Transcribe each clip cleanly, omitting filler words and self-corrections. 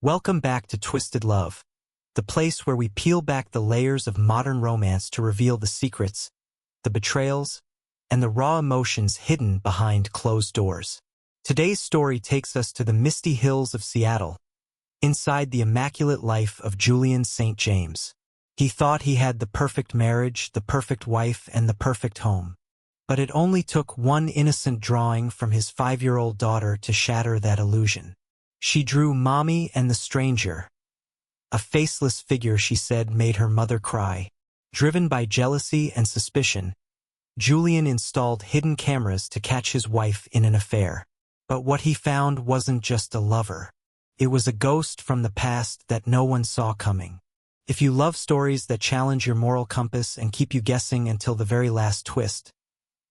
Welcome back to Twisted Love, the place where we peel back the layers of modern romance to reveal the secrets, the betrayals, and the raw emotions hidden behind closed doors. Today's story takes us to the misty hills of Seattle, inside the immaculate life of Julian St. James. He thought he had the perfect marriage, the perfect wife, and the perfect home. But it only took one innocent drawing from his 5-year-old daughter to shatter that illusion. She drew Mommy and the Stranger. A faceless figure, she said, made her mother cry. Driven by jealousy and suspicion, Julian installed hidden cameras to catch his wife in an affair. But what he found wasn't just a lover. It was a ghost from the past that no one saw coming. If you love stories that challenge your moral compass and keep you guessing until the very last twist,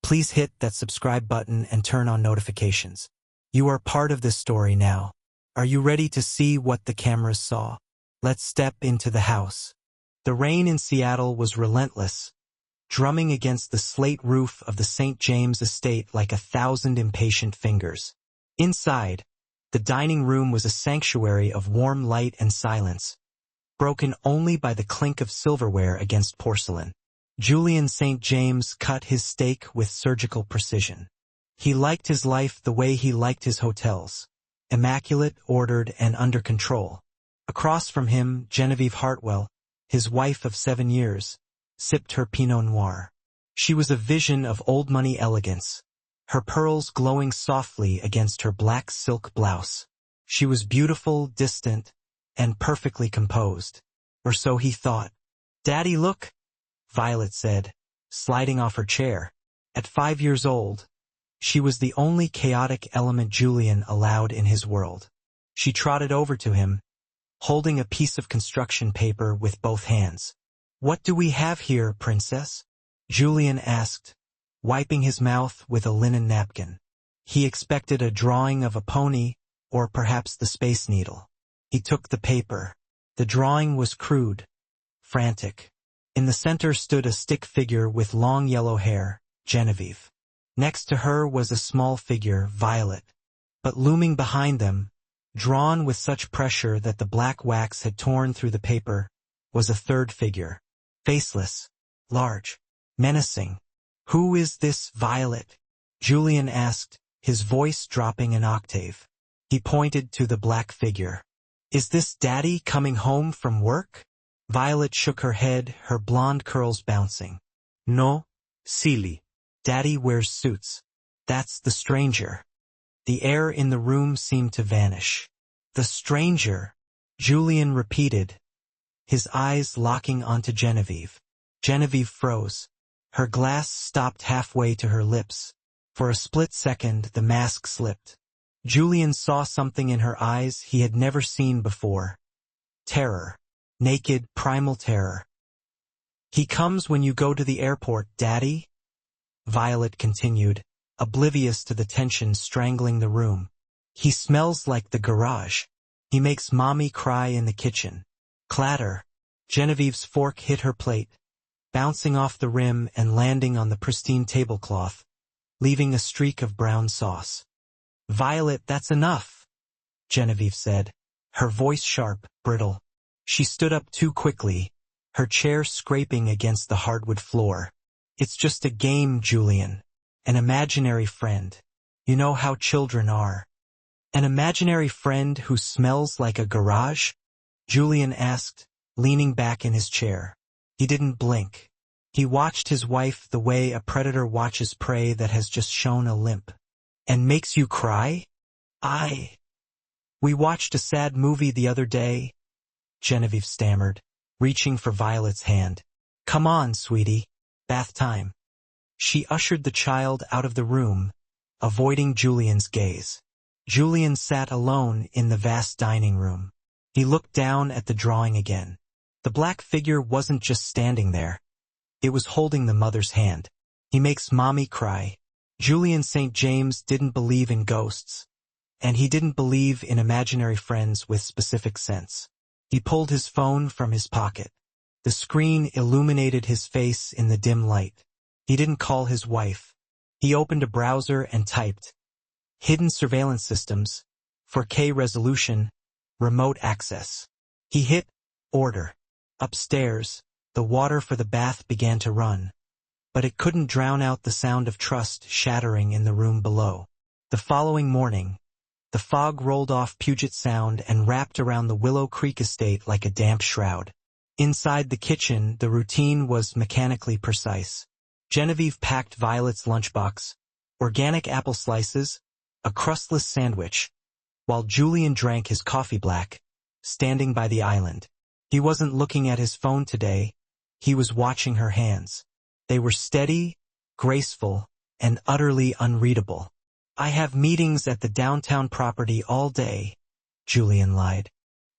please hit that subscribe button and turn on notifications. You are part of this story now. Are you ready to see what the cameras saw? Let's step into the house. The rain in Seattle was relentless, drumming against the slate roof of the St. James estate like 1,000 impatient fingers. Inside, the dining room was a sanctuary of warm light and silence, broken only by the clink of silverware against porcelain. Julian St. James cut his steak with surgical precision. He liked his life the way he liked his hotels. Immaculate, ordered, and under control. Across from him, Genevieve Hartwell, his wife of 7 years, sipped her Pinot Noir. She was a vision of old-money elegance, her pearls glowing softly against her black silk blouse. She was beautiful, distant, and perfectly composed. Or so he thought. "Daddy, look," Violet said, sliding off her chair. At 5 years old, she was the only chaotic element Julian allowed in his world. She trotted over to him, holding a piece of construction paper with both hands. "What do we have here, princess?" Julian asked, wiping his mouth with a linen napkin. He expected a drawing of a pony, or perhaps the Space Needle. He took the paper. The drawing was crude, frantic. In the center stood a stick figure with long yellow hair, Genevieve. Next to her was a small figure, Violet. But looming behind them, drawn with such pressure that the black wax had torn through the paper, was a third figure. Faceless, large, menacing. "Who is this Violet?" Julian asked, his voice dropping an octave. He pointed to the black figure. "Is this Daddy coming home from work?" Violet shook her head, her blonde curls bouncing. "No, silly. Daddy wears suits. That's the stranger." The air in the room seemed to vanish. "The stranger," Julian repeated, his eyes locking onto Genevieve. Genevieve froze. Her glass stopped halfway to her lips. For a split second, the mask slipped. Julian saw something in her eyes he had never seen before. Terror. Naked, primal terror. "He comes when you go to the airport, Daddy," Violet continued, oblivious to the tension strangling the room. "He smells like the garage. He makes Mommy cry in the kitchen." Clatter. Genevieve's fork hit her plate, bouncing off the rim and landing on the pristine tablecloth, leaving a streak of brown sauce. "Violet, that's enough," Genevieve said, her voice sharp, brittle. She stood up too quickly, her chair scraping against the hardwood floor. "It's just a game, Julian. An imaginary friend. You know how children are." "An imaginary friend who smells like a garage?" Julian asked, leaning back in his chair. He didn't blink. He watched his wife the way a predator watches prey that has just shown a limp. "And makes you cry?" We watched a sad movie the other day," Genevieve stammered, reaching for Violet's hand. "Come on, sweetie. Bath time." She ushered the child out of the room, avoiding Julian's gaze. Julian sat alone in the vast dining room. He looked down at the drawing again. The black figure wasn't just standing there. It was holding the mother's hand. "He makes Mommy cry." Julian St. James didn't believe in ghosts, and he didn't believe in imaginary friends with specific scents. He pulled his phone from his pocket. The screen illuminated his face in the dim light. He didn't call his wife. He opened a browser and typed, "Hidden surveillance systems, 4K resolution, remote access. He hit order. Upstairs, the water for the bath began to run, but it couldn't drown out the sound of trust shattering in the room below. The following morning, the fog rolled off Puget Sound and wrapped around the Willow Creek estate like a damp shroud. Inside the kitchen, the routine was mechanically precise. Genevieve packed Violet's lunchbox, organic apple slices, a crustless sandwich, while Julian drank his coffee black, standing by the island. He wasn't looking at his phone today, he was watching her hands. They were steady, graceful, and utterly unreadable. "I have meetings at the downtown property all day," Julian lied.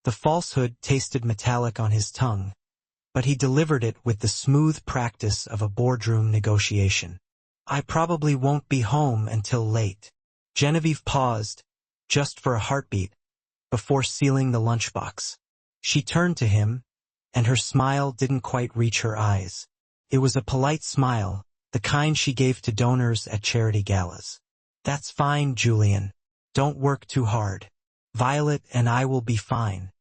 The falsehood tasted metallic on his tongue, but he delivered it with the smooth practice of a boardroom negotiation. "I probably won't be home until late." Genevieve paused, just for a heartbeat, before sealing the lunchbox. She turned to him, and her smile didn't quite reach her eyes. It was a polite smile, the kind she gave to donors at charity galas. "That's fine, Julian. Don't work too hard. Violet and I will be fine."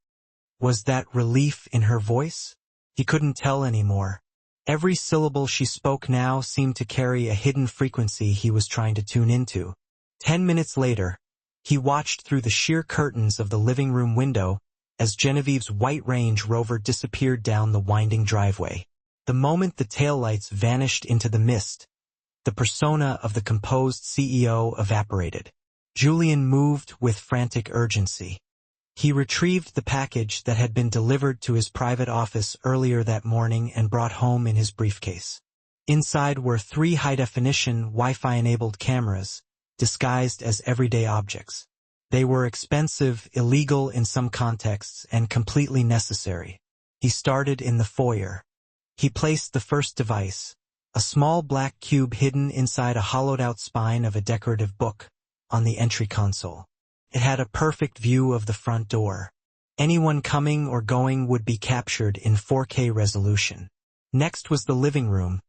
Was that relief in her voice? He couldn't tell anymore. Every syllable she spoke now seemed to carry a hidden frequency he was trying to tune into. 10 minutes later, he watched through the sheer curtains of the living room window as Genevieve's white Range Rover disappeared down the winding driveway. The moment the taillights vanished into the mist, the persona of the composed CEO evaporated. Julian moved with frantic urgency. He retrieved the package that had been delivered to his private office earlier that morning and brought home in his briefcase. Inside were 3 high-definition, Wi-Fi-enabled cameras, disguised as everyday objects. They were expensive, illegal in some contexts, and completely necessary. He started in the foyer. He placed the first device, a small black cube hidden inside a hollowed-out spine of a decorative book, on the entry console. It had a perfect view of the front door. Anyone coming or going would be captured in 4K resolution. Next was the living room,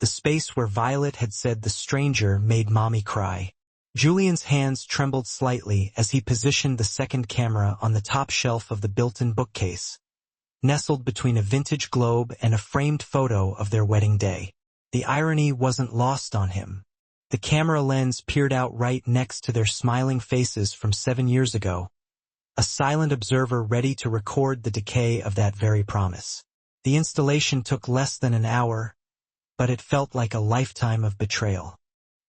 the space where Violet had said the stranger made mommy cry. Julian's hands trembled slightly as he positioned the second camera on the top shelf of the built-in bookcase, nestled between a vintage globe and a framed photo of their wedding day. The irony wasn't lost on him. The camera lens peered out right next to their smiling faces from 7 years ago, a silent observer ready to record the decay of that very promise. The installation took less than an hour, but it felt like a lifetime of betrayal.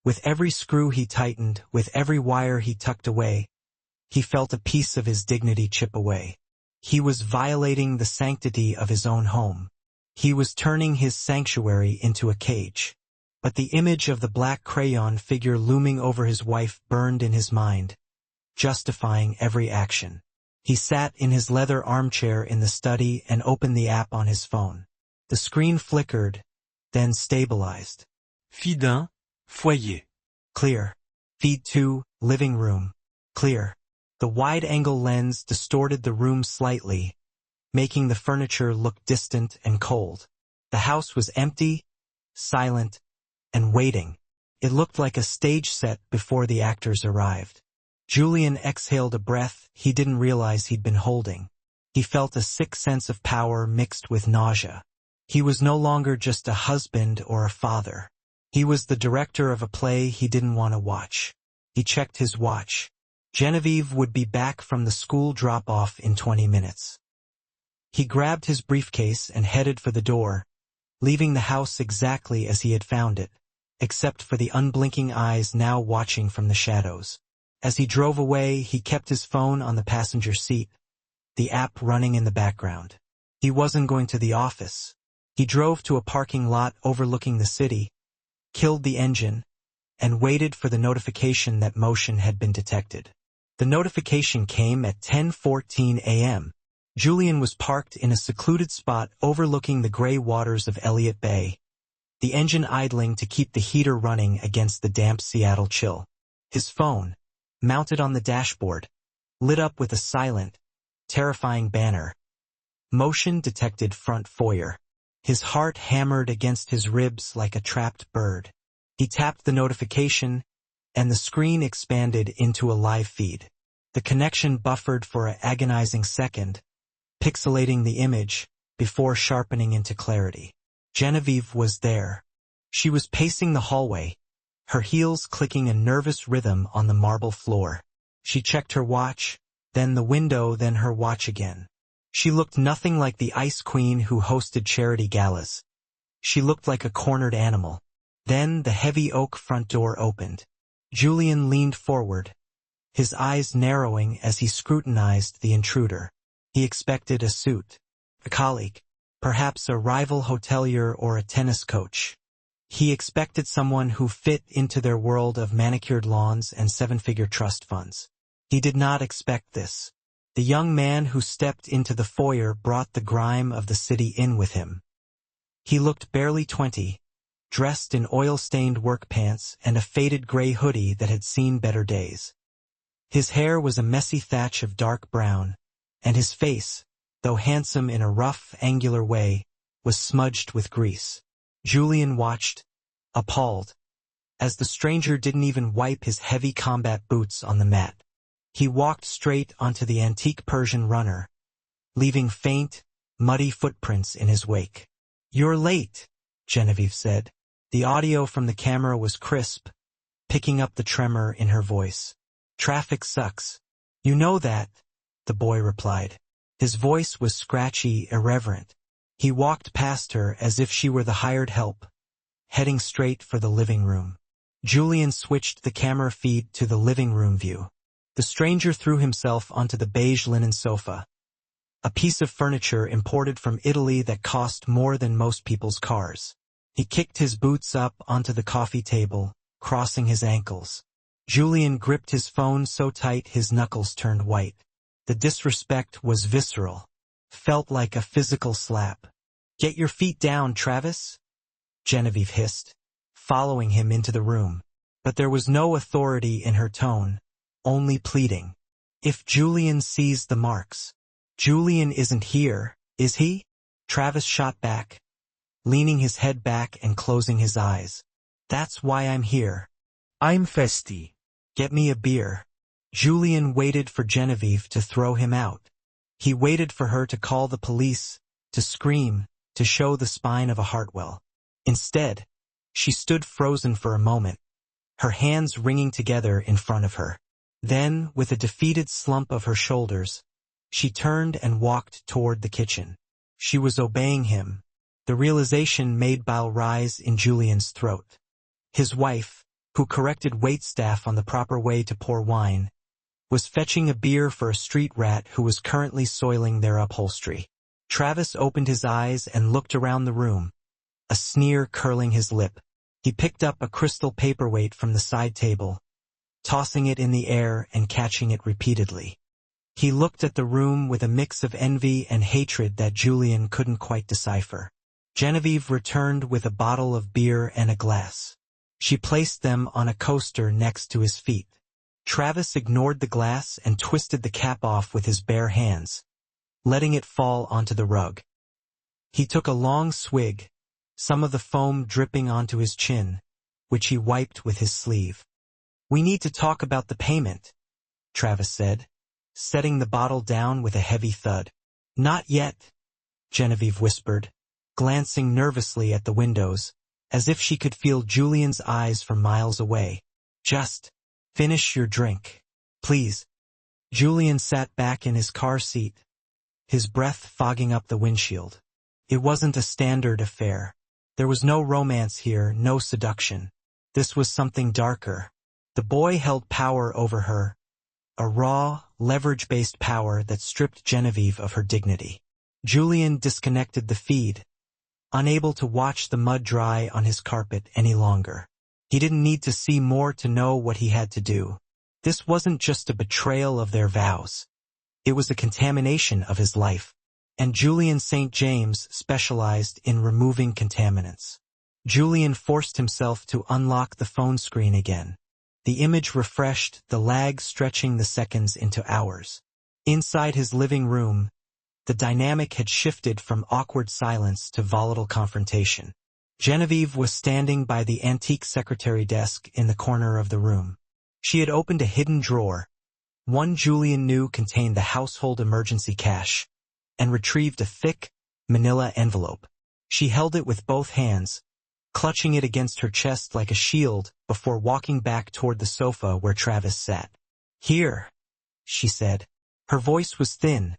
With every screw he tightened, with every wire he tucked away, he felt a piece of his dignity chip away. He was violating the sanctity of his own home. He was turning his sanctuary into a cage. But the image of the black crayon figure looming over his wife burned in his mind, justifying every action. He sat in his leather armchair in the study and opened the app on his phone. The screen flickered, then stabilized. Feed 1, foyer. Clear. Feed 2, living room. Clear. The wide-angle lens distorted the room slightly, making the furniture look distant and cold. The house was empty, silent, and waiting. It looked like a stage set before the actors arrived. Julian exhaled a breath he didn't realize he'd been holding. He felt a sick sense of power mixed with nausea. He was no longer just a husband or a father. He was the director of a play he didn't want to watch. He checked his watch. Genevieve would be back from the school drop-off in 20 minutes. He grabbed his briefcase and headed for the door, leaving the house exactly as he had found it, except for the unblinking eyes now watching from the shadows. As he drove away, he kept his phone on the passenger seat, the app running in the background. He wasn't going to the office. He drove to a parking lot overlooking the city, killed the engine, and waited for the notification that motion had been detected. The notification came at 10:14 a.m. Julian was parked in a secluded spot overlooking the gray waters of Elliott Bay, the engine idling to keep the heater running against the damp Seattle chill. His phone, mounted on the dashboard, lit up with a silent, terrifying banner. Motion detected front foyer. His heart hammered against his ribs like a trapped bird. He tapped the notification, and the screen expanded into a live feed. The connection buffered for an agonizing second, pixelating the image before sharpening into clarity. Genevieve was there. She was pacing the hallway, her heels clicking a nervous rhythm on the marble floor. She checked her watch, then the window, then her watch again. She looked nothing like the ice queen who hosted charity galas. She looked like a cornered animal. Then the heavy oak front door opened. Julian leaned forward, his eyes narrowing as he scrutinized the intruder. He expected a suit, a colleague, perhaps a rival hotelier or a tennis coach. He expected someone who fit into their world of manicured lawns and seven-figure trust funds. He did not expect this. The young man who stepped into the foyer brought the grime of the city in with him. He looked barely 20, dressed in oil-stained work pants and a faded gray hoodie that had seen better days. His hair was a messy thatch of dark brown, and his face, though handsome in a rough, angular way, was smudged with grease. Julian watched, appalled, as the stranger didn't even wipe his heavy combat boots on the mat. He walked straight onto the antique Persian runner, leaving faint, muddy footprints in his wake. "You're late," Genevieve said. The audio from the camera was crisp, picking up the tremor in her voice. "Traffic sucks. You know that," the boy replied. His voice was scratchy, irreverent. He walked past her as if she were the hired help, heading straight for the living room. Julian switched the camera feed to the living room view. The stranger threw himself onto the beige linen sofa, a piece of furniture imported from Italy that cost more than most people's cars. He kicked his boots up onto the coffee table, crossing his ankles. Julian gripped his phone so tight his knuckles turned white. The disrespect was visceral, felt like a physical slap. "Get your feet down, Travis," Genevieve hissed, following him into the room. But there was no authority in her tone, only pleading. "If Julian sees the marks." "Julian isn't here, is he?" Travis shot back, leaning his head back and closing his eyes. "That's why I'm here. I'm festy. Get me a beer." Julian waited for Genevieve to throw him out. He waited for her to call the police, to scream, to show the spine of a Hartwell. Instead, she stood frozen for a moment, her hands wringing together in front of her. Then, with a defeated slump of her shoulders, she turned and walked toward the kitchen. She was obeying him. The realization made bile rise in Julian's throat. His wife, who corrected waitstaff on the proper way to pour wine, was fetching a beer for a street rat who was currently soiling their upholstery. Travis opened his eyes and looked around the room, a sneer curling his lip. He picked up a crystal paperweight from the side table, tossing it in the air and catching it repeatedly. He looked at the room with a mix of envy and hatred that Julian couldn't quite decipher. Genevieve returned with a bottle of beer and a glass. She placed them on a coaster next to his feet. Travis ignored the glass and twisted the cap off with his bare hands, letting it fall onto the rug. He took a long swig, some of the foam dripping onto his chin, which he wiped with his sleeve. "We need to talk about the payment," Travis said, setting the bottle down with a heavy thud. "Not yet," Genevieve whispered, glancing nervously at the windows, as if she could feel Julian's eyes from miles away. "Just finish your drink, please." Julian sat back in his car seat, his breath fogging up the windshield. It wasn't a standard affair. There was no romance here, no seduction. This was something darker. The boy held power over her, a raw, leverage-based power that stripped Genevieve of her dignity. Julian disconnected the feed, unable to watch the mud dry on his carpet any longer. He didn't need to see more to know what he had to do. This wasn't just a betrayal of their vows. It was a contamination of his life. And Julian St. James specialized in removing contaminants. Julian forced himself to unlock the phone screen again. The image refreshed, the lag stretching the seconds into hours. Inside his living room, the dynamic had shifted from awkward silence to volatile confrontation. Genevieve was standing by the antique secretary desk in the corner of the room. She had opened a hidden drawer, One Julian knew contained the household emergency cash, and retrieved a thick, manila envelope. She held it with both hands, clutching it against her chest like a shield before walking back toward the sofa where Travis sat. "Here," she said. Her voice was thin,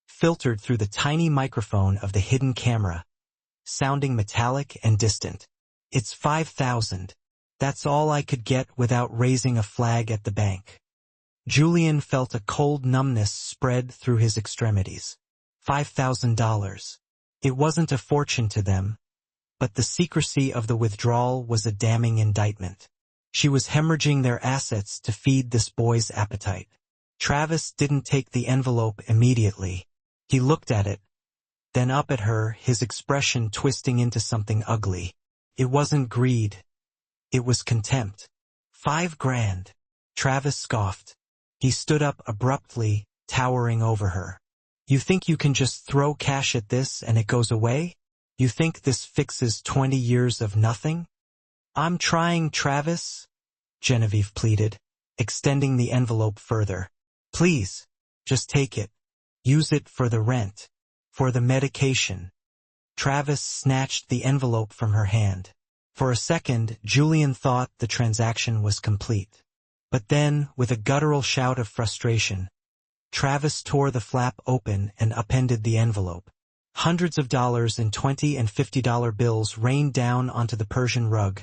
filtered through the tiny microphone of the hidden camera, sounding metallic and distant. "It's 5,000. That's all I could get without raising a flag at the bank." Julian felt a cold numbness spread through his extremities. $5,000. It wasn't a fortune to them, but the secrecy of the withdrawal was a damning indictment. She was hemorrhaging their assets to feed this boy's appetite. Travis didn't take the envelope immediately. He looked at it, then up at her, his expression twisting into something ugly. It wasn't greed. It was contempt. $5,000. Travis scoffed. He stood up abruptly, towering over her. "You think you can just throw cash at this and it goes away? You think this fixes 20 years of nothing?" "I'm trying, Travis," Genevieve pleaded, extending the envelope further. "Please, just take it. Use it for the rent, for the medication." Travis snatched the envelope from her hand. For a second, Julian thought the transaction was complete. But then, with a guttural shout of frustration, Travis tore the flap open and upended the envelope. Hundreds of dollars in $20 and $50 bills rained down onto the Persian rug,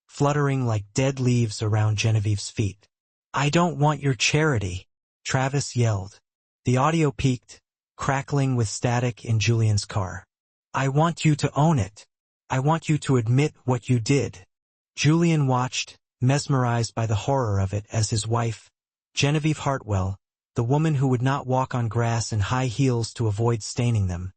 fluttering like dead leaves around Genevieve's feet. "I don't want your charity," Travis yelled. The audio peaked, crackling with static in Julian's car. "I want you to own it. I want you to admit what you did." Julian watched, mesmerized by the horror of it, as his wife, Genevieve Hartwell, the woman who would not walk on grass in high heels to avoid staining them,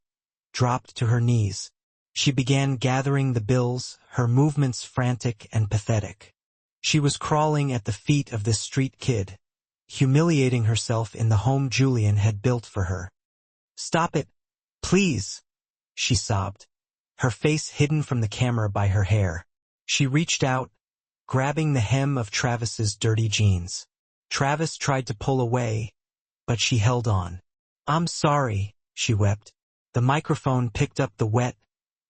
dropped to her knees. She began gathering the bills, her movements frantic and pathetic. She was crawling at the feet of this street kid, humiliating herself in the home Julian had built for her. "Stop it, please," she sobbed, her face hidden from the camera by her hair. She reached out, grabbing the hem of Travis's dirty jeans. Travis tried to pull away, but she held on. "I'm sorry," she wept. The microphone picked up the wet,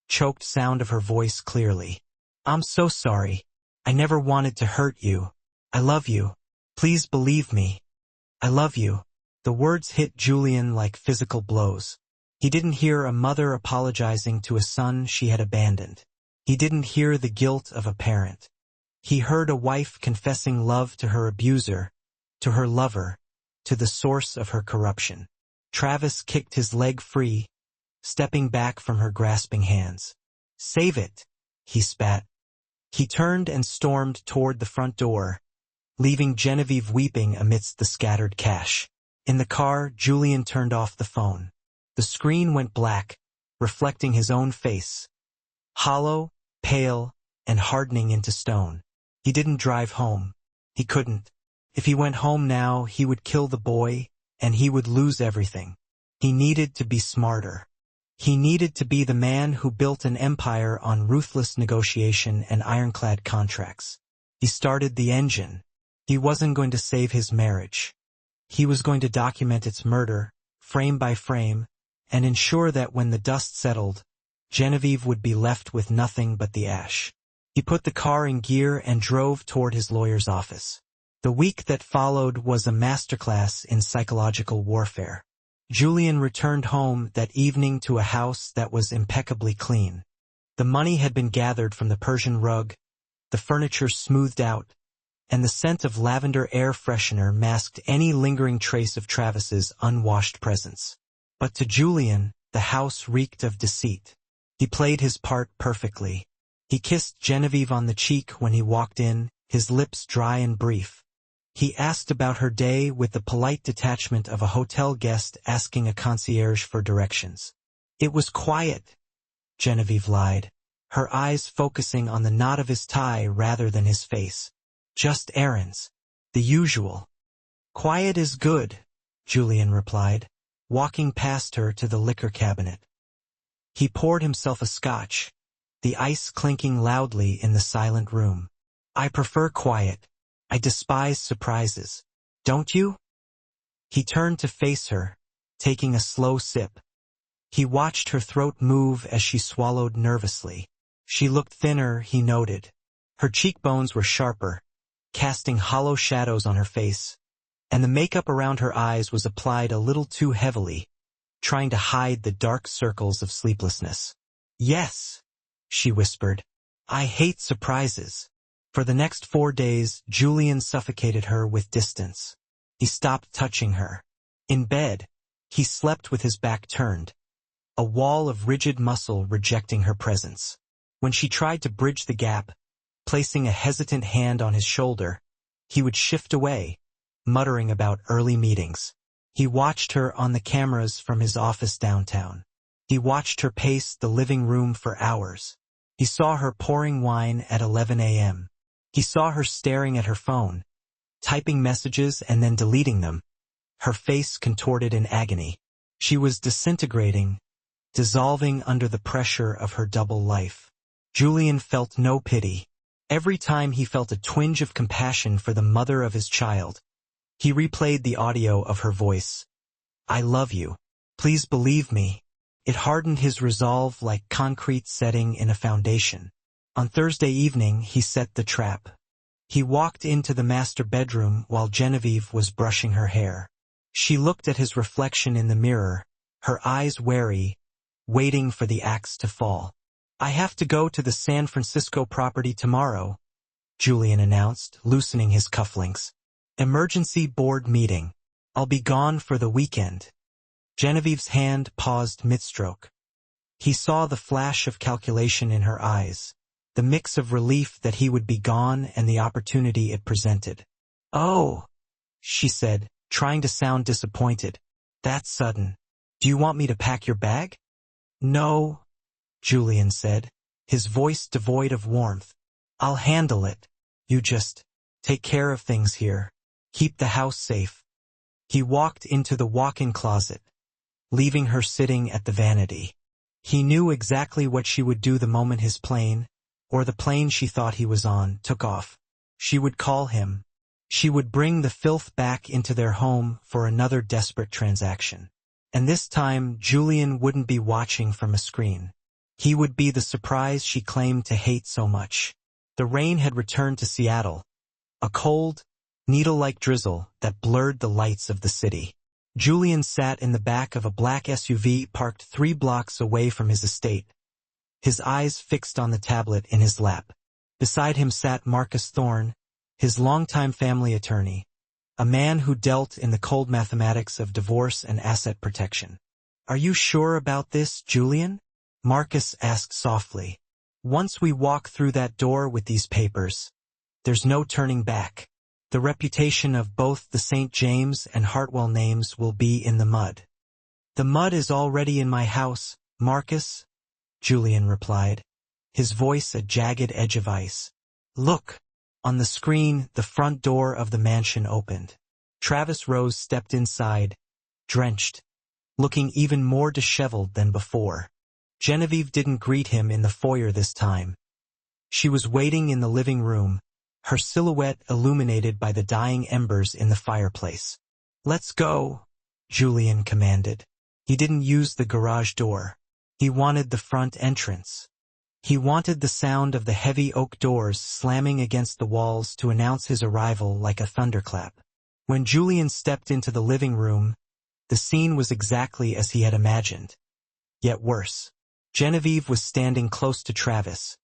choked sound of her voice clearly. "I'm so sorry. I never wanted to hurt you. I love you. Please believe me. I love you." The words hit Julian like physical blows. He didn't hear a mother apologizing to a son she had abandoned. He didn't hear the guilt of a parent. He heard a wife confessing love to her abuser, to her lover, to the source of her corruption. Travis kicked his leg free, stepping back from her grasping hands. "Save it," he spat. He turned and stormed toward the front door, leaving Genevieve weeping amidst the scattered cash. In the car, Julian turned off the phone. The screen went black, reflecting his own face, hollow, pale, and hardening into stone. He didn't drive home. He couldn't. If he went home now, he would kill the boy, and he would lose everything. He needed to be smarter. He needed to be the man who built an empire on ruthless negotiation and ironclad contracts. He started the engine. He wasn't going to save his marriage. He was going to document its murder, frame by frame, and ensure that when the dust settled, Genevieve would be left with nothing but the ash. He put the car in gear and drove toward his lawyer's office. The week that followed was a masterclass in psychological warfare. Julian returned home that evening to a house that was impeccably clean. The money had been gathered from the Persian rug, the furniture smoothed out, and the scent of lavender air freshener masked any lingering trace of Travis's unwashed presence. But to Julian, the house reeked of deceit. He played his part perfectly. He kissed Genevieve on the cheek when he walked in, his lips dry and brief. He asked about her day with the polite detachment of a hotel guest asking a concierge for directions. "It was quiet," Genevieve lied, her eyes focusing on the knot of his tie rather than his face. "Just errands. The usual." "Quiet is good," Julian replied, walking past her to the liquor cabinet. He poured himself a scotch, the ice clinking loudly in the silent room. "I prefer quiet. I despise surprises. Don't you?" He turned to face her, taking a slow sip. He watched her throat move as she swallowed nervously. She looked thinner, he noted. Her cheekbones were sharper, casting hollow shadows on her face, and the makeup around her eyes was applied a little too heavily, trying to hide the dark circles of sleeplessness. "Yes," she whispered. "I hate surprises." For the next 4 days, Julian suffocated her with distance. He stopped touching her. In bed, he slept with his back turned, a wall of rigid muscle rejecting her presence. When she tried to bridge the gap, placing a hesitant hand on his shoulder, he would shift away, muttering about early meetings. He watched her on the cameras from his office downtown. He watched her pace the living room for hours. He saw her pouring wine at 11 a.m. He saw her staring at her phone, typing messages and then deleting them, her face contorted in agony. She was disintegrating, dissolving under the pressure of her double life. Julian felt no pity. Every time he felt a twinge of compassion for the mother of his child, he replayed the audio of her voice. "I love you. Please believe me." It hardened his resolve like concrete setting in a foundation. On Thursday evening, he set the trap. He walked into the master bedroom while Genevieve was brushing her hair. She looked at his reflection in the mirror, her eyes wary, waiting for the axe to fall. "I have to go to the San Francisco property tomorrow," Julian announced, loosening his cufflinks. "Emergency board meeting. I'll be gone for the weekend." Genevieve's hand paused midstroke. He saw the flash of calculation in her eyes, the mix of relief that he would be gone and the opportunity it presented. "Oh," she said, trying to sound disappointed. "That's sudden. Do you want me to pack your bag?" "No," Julian said, his voice devoid of warmth. "I'll handle it. You just take care of things here. Keep the house safe." He walked into the walk-in closet, leaving her sitting at the vanity. He knew exactly what she would do the moment his plane, or the plane she thought he was on, took off. She would call him. She would bring the filth back into their home for another desperate transaction. And this time, Julian wouldn't be watching from a screen. He would be the surprise she claimed to hate so much. The rain had returned to Seattle, a cold, needle-like drizzle that blurred the lights of the city. Julian sat in the back of a black SUV parked 3 blocks away from his estate, his eyes fixed on the tablet in his lap. Beside him sat Marcus Thorne, his longtime family attorney, a man who dealt in the cold mathematics of divorce and asset protection. "Are you sure about this, Julian?" Marcus asked softly. "Once we walk through that door with these papers, there's no turning back. The reputation of both the St. James and Hartwell names will be in the mud." "The mud is already in my house, Marcus," Julian replied, his voice a jagged edge of ice. "Look." On the screen, the front door of the mansion opened. Travis Rose stepped inside, drenched, looking even more disheveled than before. Genevieve didn't greet him in the foyer this time. She was waiting in the living room, her silhouette illuminated by the dying embers in the fireplace. "Let's go," Julian commanded. He didn't use the garage door. He wanted the front entrance. He wanted the sound of the heavy oak doors slamming against the walls to announce his arrival like a thunderclap. When Julian stepped into the living room, the scene was exactly as he had imagined, yet worse. Genevieve was standing close to Travis,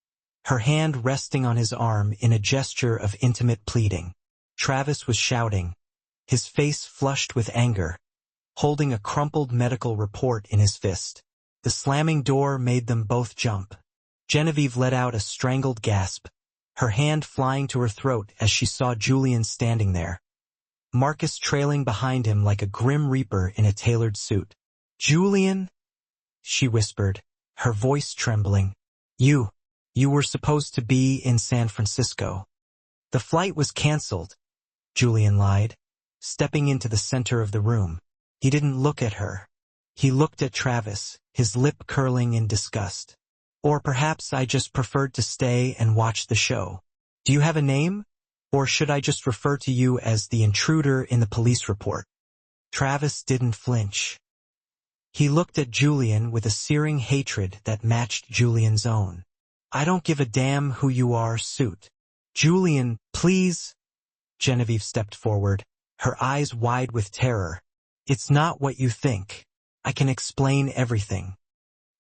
her hand resting on his arm in a gesture of intimate pleading. Travis was shouting, his face flushed with anger, holding a crumpled medical report in his fist. The slamming door made them both jump. Genevieve let out a strangled gasp, her hand flying to her throat as she saw Julian standing there, Marcus trailing behind him like a grim reaper in a tailored suit. "Julian?" she whispered, her voice trembling. You were supposed to be in San Francisco." "The flight was canceled," Julian lied, stepping into the center of the room. He didn't look at her. He looked at Travis, his lip curling in disgust. "Or perhaps I just preferred to stay and watch the show. Do you have a name? Or should I just refer to you as the intruder in the police report?" Travis didn't flinch. He looked at Julian with a searing hatred that matched Julian's own. I don't give a damn who you are, suit. Julian, please. Genevieve stepped forward, her eyes wide with terror. It's not what you think. I can explain everything.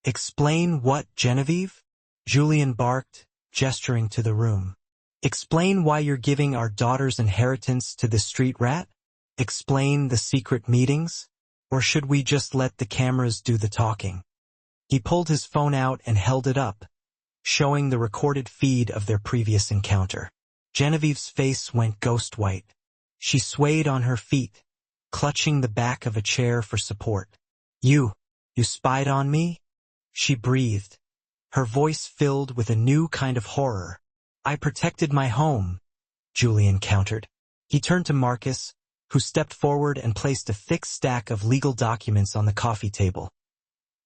Explain what, Genevieve? Julian barked, gesturing to the room. Explain why you're giving our daughter's inheritance to the street rat? Explain the secret meetings? Or should we just let the cameras do the talking? He pulled his phone out and held it up, showing the recorded feed of their previous encounter. Genevieve's face went ghost white. She swayed on her feet, clutching the back of a chair for support. You spied on me? She breathed, her voice filled with a new kind of horror. I protected my home, Julian countered. He turned to Marcus, who stepped forward and placed a thick stack of legal documents on the coffee table.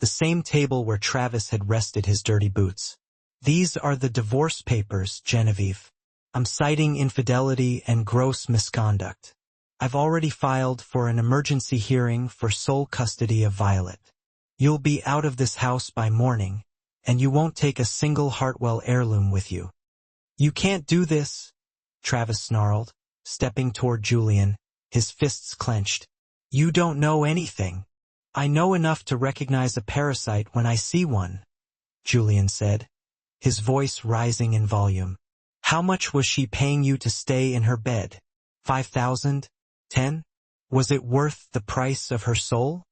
The same table where Travis had rested his dirty boots. These are the divorce papers, Genevieve. I'm citing infidelity and gross misconduct. I've already filed for an emergency hearing for sole custody of Violet. You'll be out of this house by morning, and you won't take a single Hartwell heirloom with you. You can't do this, Travis snarled, stepping toward Julian, his fists clenched. You don't know anything. I know enough to recognize a parasite when I see one, Julian said, his voice rising in volume. How much was she paying you to stay in her bed? 5,000? 10? Was it worth the price of her soul?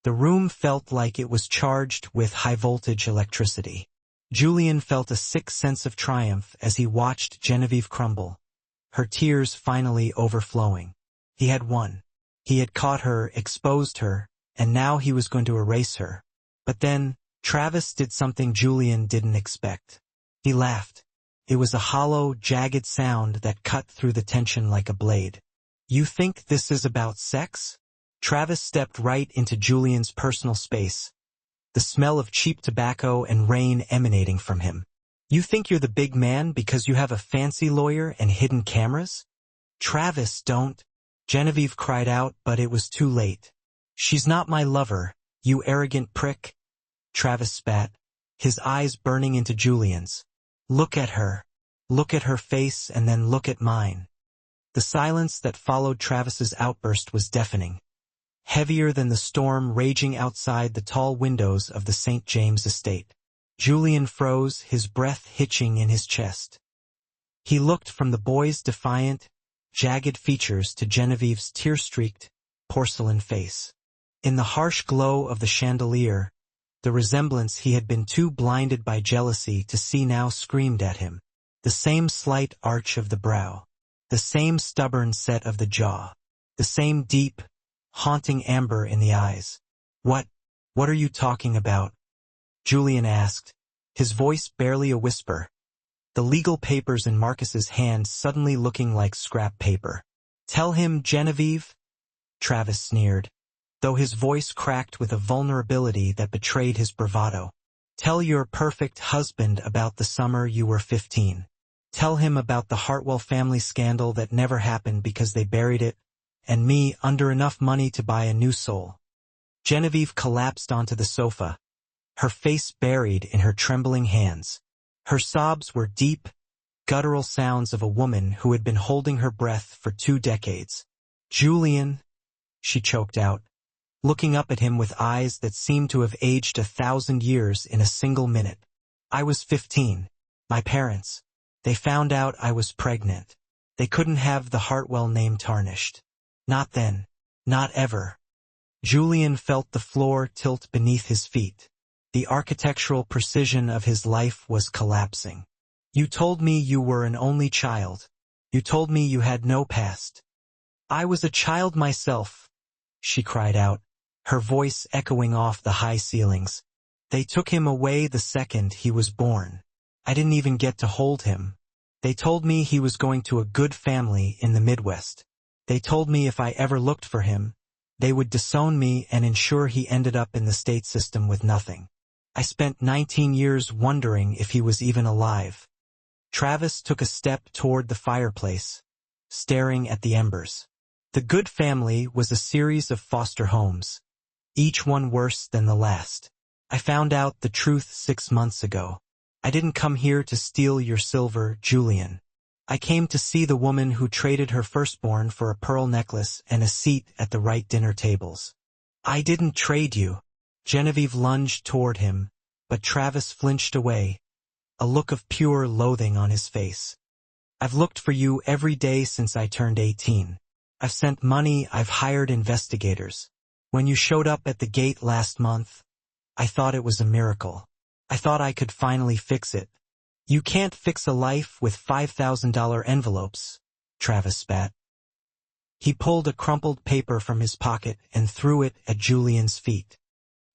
The room felt like it was charged with high-voltage electricity. Julian felt a sick sense of triumph as he watched Genevieve crumble, her tears finally overflowing. He had won. He had caught her, exposed her, and now he was going to erase her. But then, Travis did something Julian didn't expect. He laughed. It was a hollow, jagged sound that cut through the tension like a blade. You think this is about sex? Travis stepped right into Julian's personal space, the smell of cheap tobacco and rain emanating from him. You think you're the big man because you have a fancy lawyer and hidden cameras? Travis, don't. Genevieve cried out, but it was too late. She's not my lover, you arrogant prick. Travis spat, his eyes burning into Julian's. Look at her. Look at her face and then look at mine. The silence that followed Travis's outburst was deafening, heavier than the storm raging outside the tall windows of the St. James estate. Julian froze, his breath hitching in his chest. He looked from the boy's defiant, jagged features to Genevieve's tear-streaked, porcelain face. In the harsh glow of the chandelier, the resemblance he had been too blinded by jealousy to see now screamed at him. The same slight arch of the brow, the same stubborn set of the jaw, the same deep, haunting amber in the eyes. What are you talking about? Julian asked, his voice barely a whisper, the legal papers in Marcus's hand suddenly looking like scrap paper. Tell him, Genevieve? Travis sneered, though his voice cracked with a vulnerability that betrayed his bravado. Tell your perfect husband about the summer you were 15. Tell him about the Hartwell family scandal that never happened because they buried it, and me under enough money to buy a new soul. Genevieve collapsed onto the sofa, her face buried in her trembling hands. Her sobs were deep, guttural sounds of a woman who had been holding her breath for 2 decades. Julian, she choked out, looking up at him with eyes that seemed to have aged 1,000 years in a single minute. I was 15. My parents. They found out I was pregnant. They couldn't have the Hartwell name tarnished. Not then. Not ever. Julian felt the floor tilt beneath his feet. The architectural precision of his life was collapsing. You told me you were an only child. You told me you had no past. I was a child myself, she cried out, her voice echoing off the high ceilings. They took him away the second he was born. I didn't even get to hold him. They told me he was going to a good family in the Midwest. They told me if I ever looked for him, they would disown me and ensure he ended up in the state system with nothing. I spent 19 years wondering if he was even alive. Travis took a step toward the fireplace, staring at the embers. The Good Family was a series of foster homes, each one worse than the last. I found out the truth 6 months ago. I didn't come here to steal your silver, Julian. I came to see the woman who traded her firstborn for a pearl necklace and a seat at the right dinner tables. I didn't trade you. Genevieve lunged toward him, but Travis flinched away, a look of pure loathing on his face. I've looked for you every day since I turned 18. I've sent money, I've hired investigators. When you showed up at the gate last month, I thought it was a miracle. I thought I could finally fix it. You can't fix a life with $5,000 envelopes, Travis spat. He pulled a crumpled paper from his pocket and threw it at Julian's feet.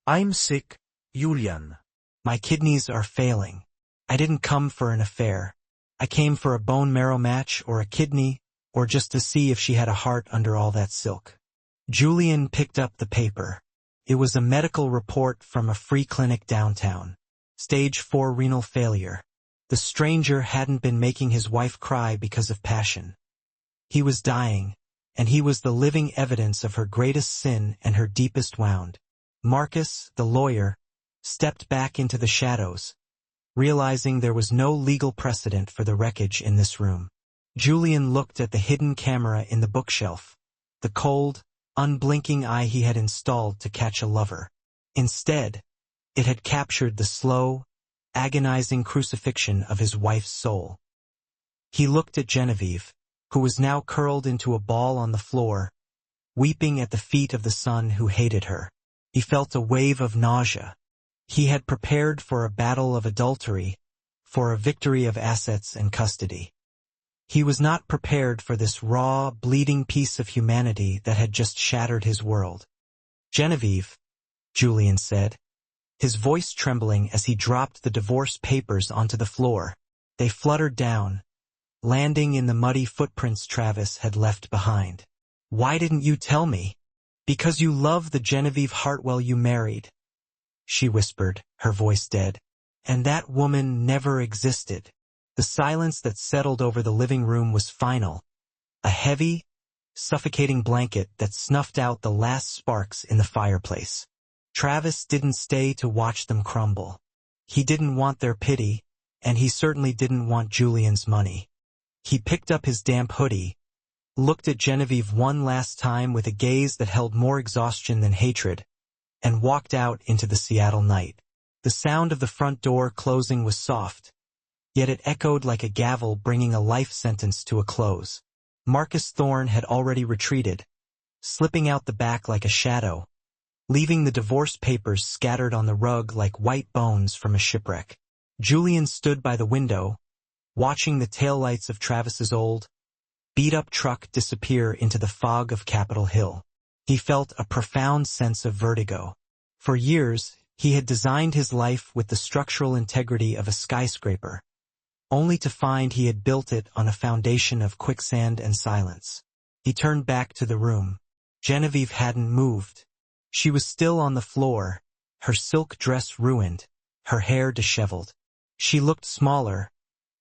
I'm sick, Julian. My kidneys are failing. I didn't come for an affair. I came for a bone marrow match or a kidney, or just to see if she had a heart under all that silk. Julian picked up the paper. It was a medical report from a free clinic downtown. Stage 4 renal failure. The stranger hadn't been making his wife cry because of passion. He was dying, and he was the living evidence of her greatest sin and her deepest wound. Marcus, the lawyer, stepped back into the shadows, realizing there was no legal precedent for the wreckage in this room. Julian looked at the hidden camera in the bookshelf, the cold, unblinking eye he had installed to catch a lover. Instead, it had captured the slow, agonizing crucifixion of his wife's soul. He looked at Genevieve, who was now curled into a ball on the floor, weeping at the feet of the son who hated her. He felt a wave of nausea. He had prepared for a battle of adultery, for a victory of assets and custody. He was not prepared for this raw, bleeding piece of humanity that had just shattered his world. Genevieve, Julian said, his voice trembling as he dropped the divorce papers onto the floor. They fluttered down, landing in the muddy footprints Travis had left behind. Why didn't you tell me? Because you love the Genevieve Hartwell you married, she whispered, her voice dead. And that woman never existed. The silence that settled over the living room was final, a heavy, suffocating blanket that snuffed out the last sparks in the fireplace. Travis didn't stay to watch them crumble. He didn't want their pity, and he certainly didn't want Julian's money. He picked up his damp hoodie, looked at Genevieve one last time with a gaze that held more exhaustion than hatred, and walked out into the Seattle night. The sound of the front door closing was soft, yet it echoed like a gavel bringing a life sentence to a close. Marcus Thorne had already retreated, slipping out the back like a shadow, leaving the divorce papers scattered on the rug like white bones from a shipwreck. Julian stood by the window, watching the taillights of Travis's old, beat-up truck disappear into the fog of Capitol Hill. He felt a profound sense of vertigo. For years, he had designed his life with the structural integrity of a skyscraper, only to find he had built it on a foundation of quicksand and silence. He turned back to the room. Genevieve hadn't moved. She was still on the floor, her silk dress ruined, her hair disheveled. She looked smaller,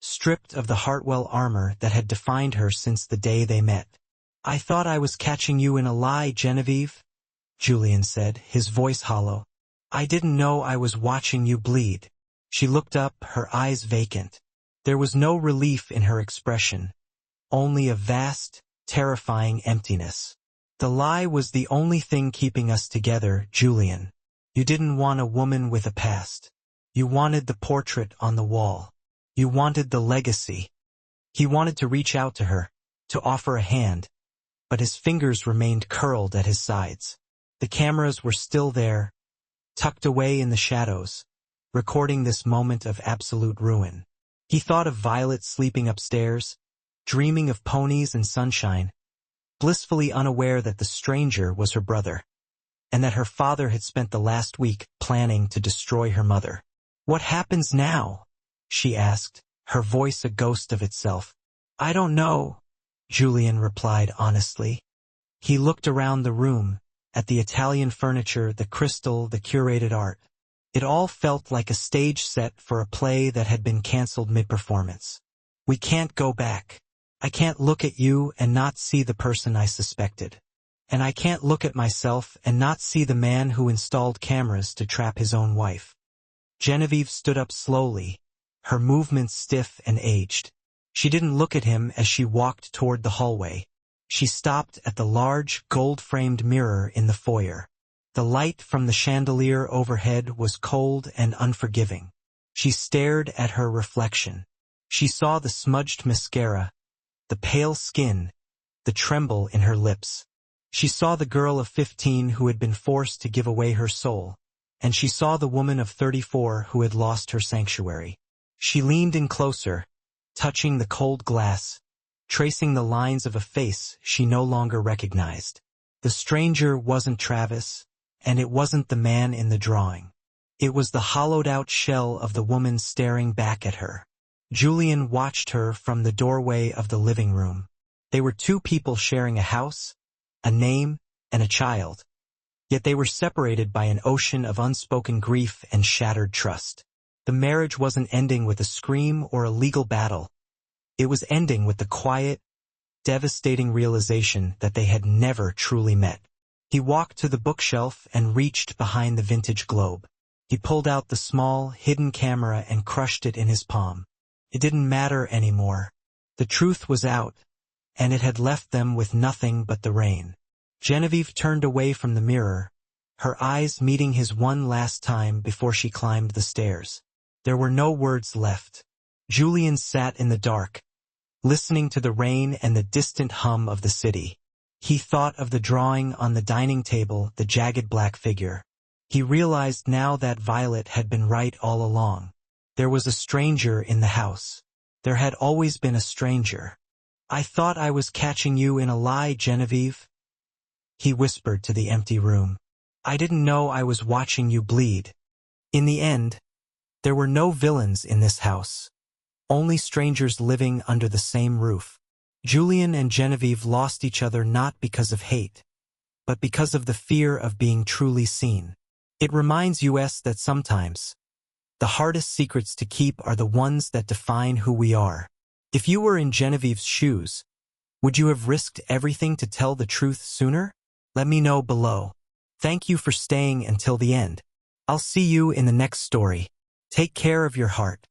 stripped of the Hartwell armor that had defined her since the day they met. I thought I was catching you in a lie, Genevieve, Julian said, his voice hollow. I didn't know I was watching you bleed. She looked up, her eyes vacant. There was no relief in her expression, only a vast, terrifying emptiness. The lie was the only thing keeping us together, Julian. You didn't want a woman with a past. You wanted the portrait on the wall. You wanted the legacy. He wanted to reach out to her, to offer a hand, but his fingers remained curled at his sides. The cameras were still there, tucked away in the shadows, recording this moment of absolute ruin. He thought of Violet sleeping upstairs, dreaming of ponies and sunshine, blissfully unaware that the stranger was her brother, and that her father had spent the last week planning to destroy her mother. What happens now? She asked, her voice a ghost of itself. I don't know, Julian replied honestly. He looked around the room, at the Italian furniture, the crystal, the curated art. It all felt like a stage set for a play that had been canceled mid-performance. We can't go back. I can't look at you and not see the person I suspected. And I can't look at myself and not see the man who installed cameras to trap his own wife. Genevieve stood up slowly, her movements stiff and aged. She didn't look at him as she walked toward the hallway. She stopped at the large, gold-framed mirror in the foyer. The light from the chandelier overhead was cold and unforgiving. She stared at her reflection. She saw the smudged mascara, the pale skin, the tremble in her lips. She saw the girl of 15 who had been forced to give away her soul, and she saw the woman of 34 who had lost her sanctuary. She leaned in closer, touching the cold glass, tracing the lines of a face she no longer recognized. The stranger wasn't Travis, and it wasn't the man in the drawing. It was the hollowed-out shell of the woman staring back at her. Julian watched her from the doorway of the living room. They were two people sharing a house, a name, and a child. Yet they were separated by an ocean of unspoken grief and shattered trust. The marriage wasn't ending with a scream or a legal battle. It was ending with the quiet, devastating realization that they had never truly met. He walked to the bookshelf and reached behind the vintage globe. He pulled out the small, hidden camera and crushed it in his palm. It didn't matter anymore. The truth was out, and it had left them with nothing but the rain. Genevieve turned away from the mirror, her eyes meeting his one last time before she climbed the stairs. There were no words left. Julian sat in the dark, listening to the rain and the distant hum of the city. He thought of the drawing on the dining table, the jagged black figure. He realized now that Violet had been right all along. There was a stranger in the house. There had always been a stranger. I thought I was catching you in a lie, Genevieve, he whispered to the empty room. I didn't know I was watching you bleed. In the end, there were no villains in this house. Only strangers living under the same roof. Julian and Genevieve lost each other not because of hate, but because of the fear of being truly seen. It reminds us that sometimes, the hardest secrets to keep are the ones that define who we are. If you were in Genevieve's shoes, would you have risked everything to tell the truth sooner? Let me know below. Thank you for staying until the end. I'll see you in the next story. Take care of your heart.